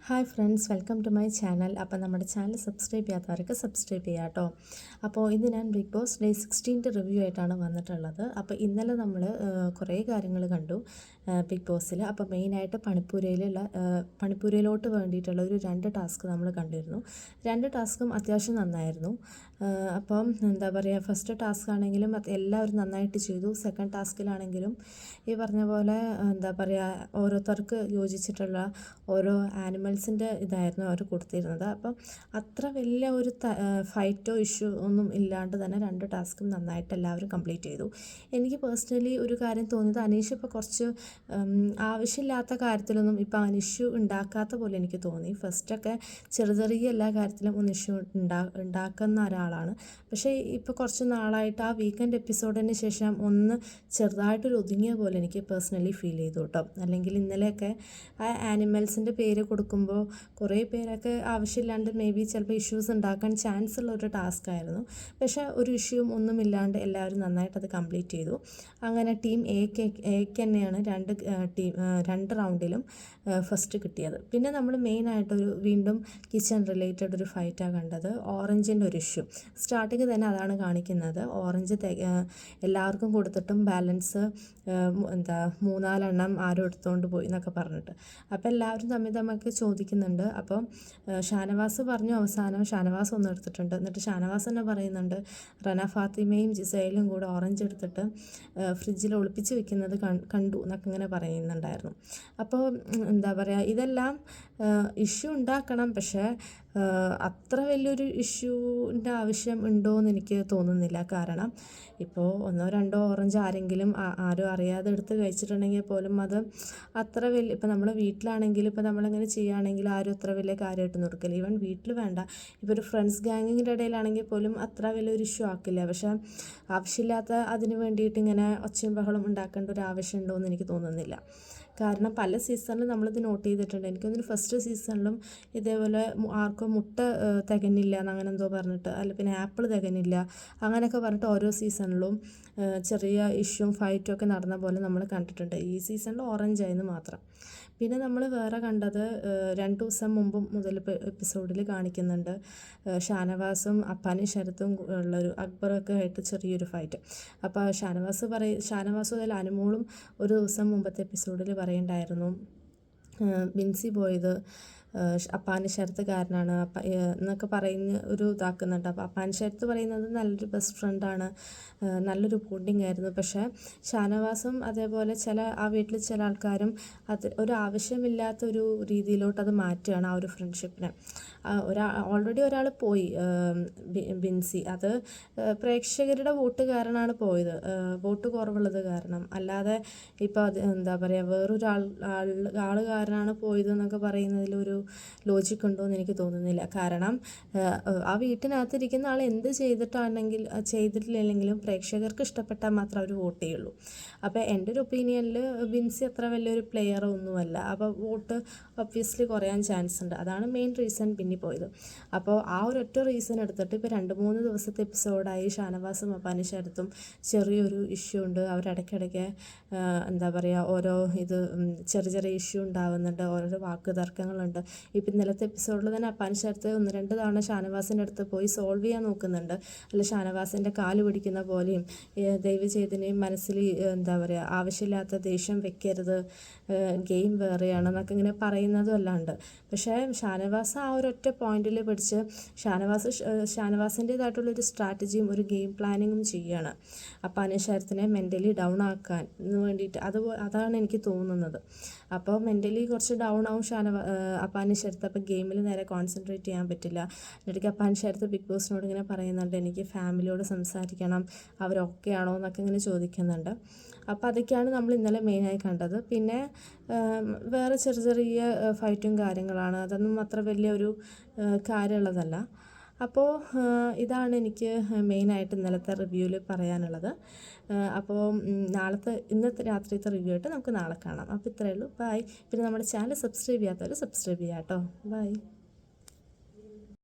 Hi friends, welcome to my channel. അപ്പോൾ നമ്മുടെ channel subscribe ചെയ്യാത്തവർക്ക് subscribe ചെയ്യാം കേട്ടോ. അപ്പോൾ ഇന്ന് ഞാൻ ബിഗ് ബോസ് ഡേ 16 റിവ്യൂ ആയിട്ടാണ് വന്നിട്ടുള്ളത്. അപ്പോൾ ഇന്നലെ നമ്മൾ കുറേ കാര്യങ്ങൾ കണ്ടു ബിഗ് ബോസിൽ. അപ്പോൾ മെയിനായിട്ട് പണിപ്പുരയിലോട്ട് വേണ്ടിയിട്ടുള്ള ഒരു 2 ടാസ്ക് നമ്മൾ കണ്ടിരുന്നു. 2 ടാസ്കും അത്യാവശ്യം നന്നായിരുന്നു. അപ്പം എന്താ പറയുക, ഫസ്റ്റ് ടാസ്ക് ആണെങ്കിലും എല്ലാവരും നന്നായിട്ട് ചെയ്തു. സെക്കൻഡ് ടാസ്കിലാണെങ്കിലും ഈ പറഞ്ഞ പോലെ എന്താ പറയുക, ഓരോരുത്തർക്ക് യോജിച്ചിട്ടുള്ള ഓരോ ആനിമൽസിൻ്റെ ഇതായിരുന്നു അവർ കൊടുത്തിരുന്നത്. അപ്പം അത്ര വലിയ ഒരു ഫൈറ്റോ ഇഷ്യൂ ഒന്നും ഇല്ലാണ്ട് തന്നെ 2 ടാസ്കും നന്നായിട്ട് എല്ലാവരും കംപ്ലീറ്റ് ചെയ്തു. എനിക്ക് പേഴ്സണലി ഒരു കാര്യം തോന്നിയത്, അനീഷ് ഇപ്പോൾ കുറച്ച് ആവശ്യമില്ലാത്ത കാര്യത്തിലൊന്നും ഇപ്പോൾ അവൻ ഇഷ്യൂ ഉണ്ടാക്കാത്ത പോലെ എനിക്ക് തോന്നി. ഫസ്റ്റൊക്കെ ചെറിയ എല്ലാ കാര്യത്തിലും ഒന്ന് ഇഷ്യൂ ഉണ്ടാക്കുന്ന ഒരാളാണ്. പക്ഷേ ഇപ്പോൾ കുറച്ച് നാളായിട്ട് ആ വീക്കെൻഡ് എപ്പിസോഡിന് ശേഷം ഒന്ന് ചെറുതായിട്ടൊരു ഒതുങ്ങിയ പോലെ എനിക്ക് പേഴ്സണലി ഫീൽ ചെയ്തു കേട്ടോ. അല്ലെങ്കിൽ ഇന്നലെയൊക്കെ ആ ആനിമൽസിൻ്റെ പേര് കൊടുക്കുമ്പോൾ കുറേ പേരൊക്കെ ആവശ്യമില്ലാണ്ട് മേ ബി ചിലപ്പോൾ ഇഷ്യൂസ് ഉണ്ടാക്കാൻ ചാൻസ് ഉള്ള ഒരു ടാസ്ക് ആയിരുന്നു. പക്ഷേ ഒരു ഇഷ്യൂവും ഒന്നുമില്ലാണ്ട് എല്ലാവരും നന്നായിട്ട് അത് കംപ്ലീറ്റ് ചെയ്തു. അങ്ങനെ ടീം എക്ക് തന്നെയാണ് 2 റൗണ്ടിലും ഫസ്റ്റ് കിട്ടിയത്. പിന്നെ നമ്മൾ മെയിനായിട്ടൊരു വീണ്ടും കിച്ചൺ റിലേറ്റഡ് ഒരു ഫൈറ്റാണ് കണ്ടത്. ഓറഞ്ചിൻ്റെ ഒരു ഇഷ്യൂ സ്റ്റാർട്ടിങ് തന്നെ അതാണ് കാണിക്കുന്നത്. ഓറഞ്ച് എല്ലാവർക്കും കൊടുത്തിട്ടും ബാലൻസ് 3-4 എണ്ണം ആരും എടുത്തുകൊണ്ട് പോയി എന്നൊക്കെ പറഞ്ഞിട്ട്. അപ്പോൾ എല്ലാവരും തമ്മിൽ ചോദിക്കുന്നുണ്ട്. അപ്പം ഷാനവാസ് പറഞ്ഞു അവസാനം ഷാനവാസ് ഒന്ന് എടുത്തിട്ടുണ്ട്. എന്നിട്ട് ഷാനവാസ് തന്നെ പറയുന്നുണ്ട് റന ഫാത്തിമയും ജിസയിലും കൂടെ ഓറഞ്ച് എടുത്തിട്ട് ഫ്രിഡ്ജിൽ ഒളിപ്പിച്ച് വെക്കുന്നത് കണ്ടു എന്നൊക്കെ ഇങ്ങനെ പറയുന്നുണ്ടായിരുന്നു. അപ്പോൾ എന്താ പറയുക, ഇതെല്ലാം ഇഷ്യൂ ഉണ്ടാക്കണം, പക്ഷേ അത്ര വലിയൊരു ഇഷ്യൂവിൻ്റെ ആവശ്യം ഉണ്ടോയെന്ന് എനിക്ക് തോന്നുന്നില്ല. കാരണം ഇപ്പോൾ 1-2 ഓറഞ്ച് ആരും അറിയാതെ എടുത്ത് കഴിച്ചിട്ടുണ്ടെങ്കിൽ പോലും അത് അത്ര വലിയ, ഇപ്പോൾ നമ്മൾ വീട്ടിലാണെങ്കിൽ ഇപ്പോൾ നമ്മളിങ്ങനെ ചെയ്യുകയാണെങ്കിൽ ആരും അത്ര വലിയ കാര്യമായിട്ടൊന്നും എടുക്കില്ല. ഈവൻ വീട്ടിൽ വേണ്ട, ഇപ്പോൾ ഒരു ഫ്രണ്ട്സ് ഗാങ്ങിൻ്റെ ഇടയിലാണെങ്കിൽ പോലും അത്ര വലിയൊരു ഇഷ്യൂ ആക്കില്ല. പക്ഷേ ആവശ്യമില്ലാത്ത അതിന് വേണ്ടിയിട്ട് ഇങ്ങനെ ഒച്ചയും ബഹളം ഉണ്ടാക്കേണ്ട ഒരു ആവശ്യം ഉണ്ടോയെന്ന് എനിക്ക് തോന്നുന്നില്ല. കാരണം പല സീസണിലും നമ്മളിത് നോട്ട് ചെയ്തിട്ടുണ്ട്. എനിക്കൊന്നൊരു ഫസ്റ്റ് സീസണിലും ഇതേപോലെ ആർക്കും മുട്ട തികഞ്ഞില്ല എന്നങ്ങനെ എന്തോ പറഞ്ഞിട്ട്, പിന്നെ ആപ്പിൾ തികഞ്ഞില്ല അങ്ങനെയൊക്കെ പറഞ്ഞിട്ട് ഓരോ സീസണിലും ചെറിയ ഇഷ്യൂവും ഫൈറ്റും ഒക്കെ നടന്ന പോലെ നമ്മൾ കണ്ടിട്ടുണ്ട്. ഈ സീസണിൽ ഓറഞ്ചായെന്ന് മാത്രം. പിന്നെ നമ്മൾ വേറെ കണ്ടത് 2 ദിവസം മുമ്പ് മുതൽ എപ്പിസോഡിൽ കാണിക്കുന്നുണ്ട് ഷാനവാസും അപ്പാനും ശരത്തും ഉള്ളൊരു അക്ബറൊക്കെ ആയിട്ട് ചെറിയൊരു ഫൈറ്റ്. അപ്പോൾ ഷാനവാസും അതിൽ അനുമോളും ഒരു ദിവസം മുമ്പത്തെ എപ്പിസോഡിൽ പറയണ്ടായിരുന്നു ബിൻസി പോയത് അപ്പാൻ്റെ ശരത്ത് കാരനാണ് എന്നൊക്കെ പറയുന്ന ഒരു ഇതാക്കുന്നുണ്ട്. അപ്പോൾ അപ്പാൻ്റെ ശരത്ത് പറയുന്നത് നല്ലൊരു ബെസ്റ്റ് ഫ്രണ്ടാണ്, നല്ലൊരു ബോണ്ടിങ് ആയിരുന്നു. പക്ഷേ ഷാനവാസും അതേപോലെ ആ വീട്ടിൽ ചില ആൾക്കാരും അത് ഒരു ആവശ്യമില്ലാത്ത ഒരു രീതിയിലോട്ട് അത് മാറ്റുകയാണ് ആ ഒരു ഫ്രണ്ട്ഷിപ്പിനെ. ഓൾറെഡി ഒരാൾ പോയി, ബിൻസി. അത് പ്രേക്ഷകരുടെ വോട്ട് കാരണമാണ് പോയത്, വോട്ട് കുറവുള്ളത് കാരണം. അല്ലാതെ ഇപ്പോൾ അത് എന്താ പറയുക, ആൾ കാരണമാണ് പോയതെന്നൊക്കെ പറയുന്നതിലൊരു ലോജിക് ഉണ്ടോ എന്ന് എനിക്ക് തോന്നുന്നില്ല. കാരണം ആ വീട്ടിനകത്തിരിക്കുന്ന ആൾ എന്ത് ചെയ്തിട്ടില്ലെങ്കിലും പ്രേക്ഷകർക്ക് ഇഷ്ടപ്പെട്ടാൽ മാത്രം അവർ വോട്ട് ചെയ്യുള്ളൂ. അപ്പോൾ എൻ്റെ ഒരു ഒപ്പീനിയനിൽ ബിൻസി അത്ര വലിയൊരു പ്ലെയർ ഒന്നുമല്ല. അപ്പോൾ വോട്ട് ഒബ്വിയസ്ലി കുറയാൻ ചാൻസ് ഉണ്ട്. അതാണ് മെയിൻ റീസൺ പിന്നെ പോയത്. അപ്പോൾ ആ ഒരൊറ്റ റീസൺ എടുത്തിട്ട് ഇപ്പോൾ 2-3 ദിവസത്തെ എപ്പിസോഡായി ഷാനവാസും അപ്പാനും ശരത്തും ചെറിയൊരു ഇഷ്യൂ ഉണ്ട്. അവരിടയ്ക്കിടയ്ക്ക് എന്താ പറയുക, ഓരോ ചെറിയ ഇഷ്യൂ ഉണ്ടാവുന്നുണ്ട്, ഓരോ വാക്ക് തർക്കങ്ങളുണ്ട്. ഇപ്പം ഇന്നലത്തെ എപ്പിസോഡിൽ തന്നെ അപ്പാനും ശരത്ത് 1-2 തവണ ഷാനവാസിൻ്റെ അടുത്ത് പോയി സോൾവ് ചെയ്യാൻ നോക്കുന്നുണ്ട്. അല്ല ഷാനവാസിൻ്റെ കാല് പിടിക്കുന്ന പോലെയും ദയവ് ചെയ്തതിനെയും മനസ്സിൽ എന്താ പറയുക ആവശ്യമില്ലാത്ത ദേഷ്യം വെക്കരുത്, ഗെയിം വേറെയാണെന്നൊക്കെ ഇങ്ങനെ പറയുന്നതും അല്ലാണ്ട്. പക്ഷേ ഷാനവാസ് ആ ഒരൊറ്റ പോയിന്റിൽ പിടിച്ച് ഷാനവാസിൻ്റേതായിട്ടുള്ളൊരു സ്ട്രാറ്റജിയും ഒരു ഗെയിം പ്ലാനിങ്ങും ചെയ്യുകയാണ് അപ്പാനും ശരത്തിനെ മെൻ്റലി ഡൗൺ ആക്കാൻ വേണ്ടിയിട്ട്. അതാണ് എനിക്ക് തോന്നുന്നത്. അപ്പോൾ മെൻ്റലി കുറച്ച് ഡൗൺ ആവും അപ്പാനും ശരത്ത്. അപ്പോൾ ഗെയിമിൽ നേരെ കോൺസെൻട്രേറ്റ് ചെയ്യാൻ പറ്റില്ല. എന്നിട്ട് അപ്പാനും ശരത്ത് ബിഗ് ബോസിനോട് ഇങ്ങനെ പറയുന്നുണ്ട് എനിക്ക് ഫാമിലിയോട് സംസാരിക്കണം, അവരൊക്കെ ആണോ എന്നൊക്കെ ഇങ്ങനെ ചോദിക്കുന്നുണ്ട്. അപ്പോൾ അതൊക്കെയാണ് നമ്മൾ ഇന്നലെ മെയിനായി കണ്ടത്. പിന്നെ വേറെ ചെറിയ ഫൈറ്റും കാര്യങ്ങളാണ്, അതൊന്നും അത്ര വലിയൊരു കാര്യമുള്ളതല്ല. അപ്പോൾ ഇതാണ് എനിക്ക് മെയിനായിട്ട് ഇന്നലത്തെ റിവ്യൂവിൽ പറയാനുള്ളത്. അപ്പോൾ ഇന്നത്തെ രാത്രിയത്തെ റിവ്യൂ ആയിട്ട് നമുക്ക് നാളെ കാണാം. അപ്പോൾ ഇത്രയേ ഉള്ളൂ. ബൈ. പിന്നെ നമ്മുടെ ചാനൽ സബ്സ്ക്രൈബ് ചെയ്യാത്തവർ സബ്സ്ക്രൈബ് ചെയ്യാം കേട്ടോ. ബൈ.